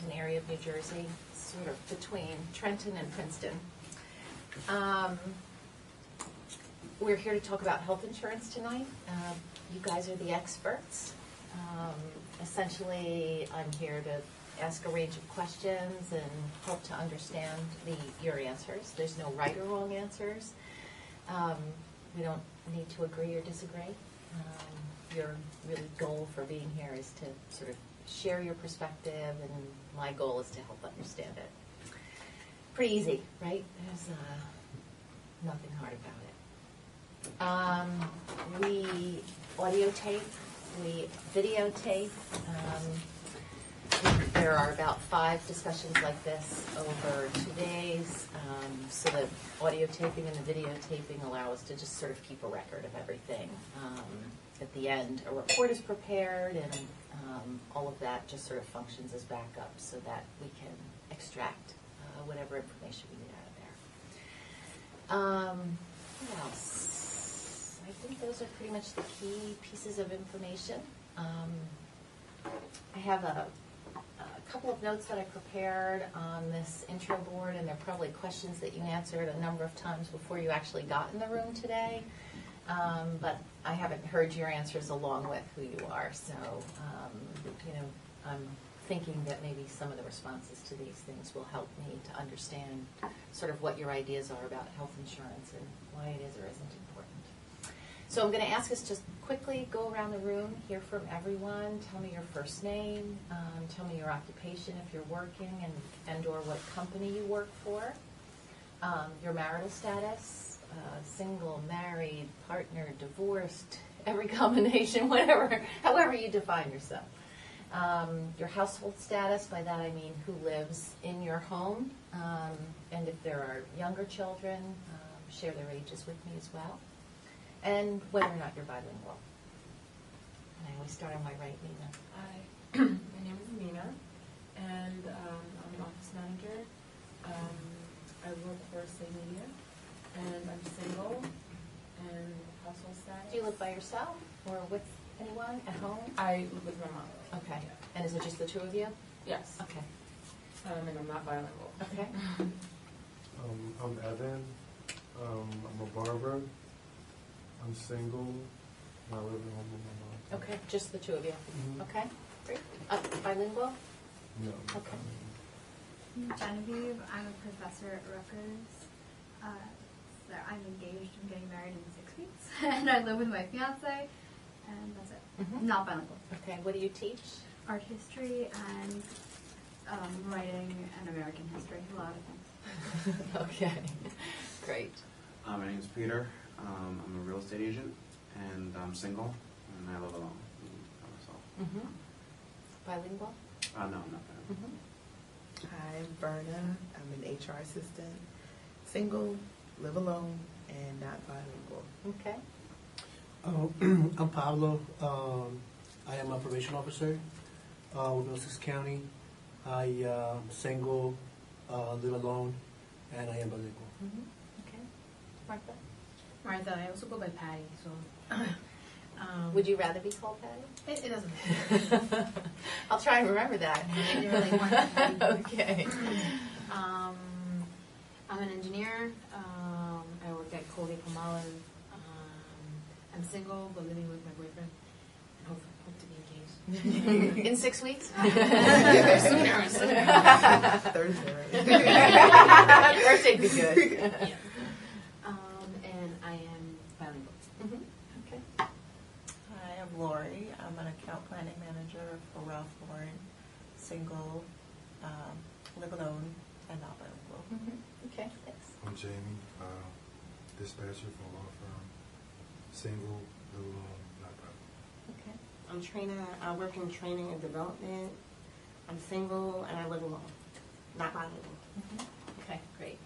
An area of New Jersey, sort of between Trenton and Princeton. We're here to talk about health insurance tonight. You guys are the experts. Essentially, I'm here to ask a range of questions and help to understand your answers. There's no right or wrong answers. We don't need to agree or disagree. Your really goal for being here is to sort of share your perspective, and my goal is to help understand it. Pretty easy, right? There's nothing hard about it. We audio tape, we videotape. There are about 5 discussions like this over 2 days. So the audio taping and the videotaping allow us to just sort of keep a record of everything. At the end, a report is prepared, and all of that just sort of functions as backup so that we can extract whatever information we need out of there. What else? I think those are pretty much the key pieces of information. I have a couple of notes that I prepared on this intro board, and they're probably questions that you answered a number of times before you actually got in the room today. But I haven't heard your answers along with who you are, so I'm thinking that maybe some of the responses to these things will help me to understand sort of what your ideas are about health insurance and why it is or isn't important. So I'm going to ask us just quickly go around the room, hear from everyone, tell me your first name, tell me your occupation if you're working, and or what company you work for, your marital status, single, married, partner, divorced, every combination, whatever, however you define yourself. Your household status, by that I mean who lives in your home, and if there are younger children, share their ages with me as well, and whether or not you're bilingual. And I always start on my right, Nina. Hi, my name is Nina, and I'm an office manager. I work for Say Media, and I'm single, and household status. Do you live by yourself or with anyone at home? I live with my mom. Okay. And is it just the two of you? Yes. Okay. And I'm not bilingual. Okay. I'm Evan. I'm a barber. I'm single. I live at home with my mom. Okay, just the two of you. Mm-hmm. Okay, great. Bilingual? No. Okay. Genevieve, I'm a professor at Rutgers. So I'm engaged. I'm getting married in 6 weeks, and I live with my fiance, and that's it. Mm-hmm. Not bilingual. Okay, what do you teach? Art history and writing and American history. A lot of things. Okay, great. My name is Peter. I'm a real estate agent, and I'm single, and I live alone by myself. Mm-hmm. Bilingual? No, I'm not that. Mm-hmm. Hi, I'm Berna. I'm an HR assistant, single, live alone, and not bilingual. Okay. I'm Pablo. I am a probation officer with Middlesex County. I am single, live alone, and I am bilingual. Mm-hmm. Okay. Martha? Martha, I also go by Patty, so. Would you rather be called Patty? It doesn't matter. I'll try and remember that. I really want Patty. Okay. I'm an engineer. I work at Colgate-Palmolive. I'm single, but living with my boyfriend, and hope to be engaged. In 6 weeks? Sooner. Thursday, right? Thursday'd be good. Yeah. And I am bilingual. Mm-hmm. Okay. Hi, I'm Lori. I'm an account planning manager for Ralph Lauren, single, live alone, and not bilingual. Mm-hmm. Okay, thanks. I'm Jamie, dispatcher for a law firm. Single, live alone, not bilingual. Okay. I'm Trina. I work in training and development. I'm single, and I live alone, not bilingual. Mm-hmm. Okay, great.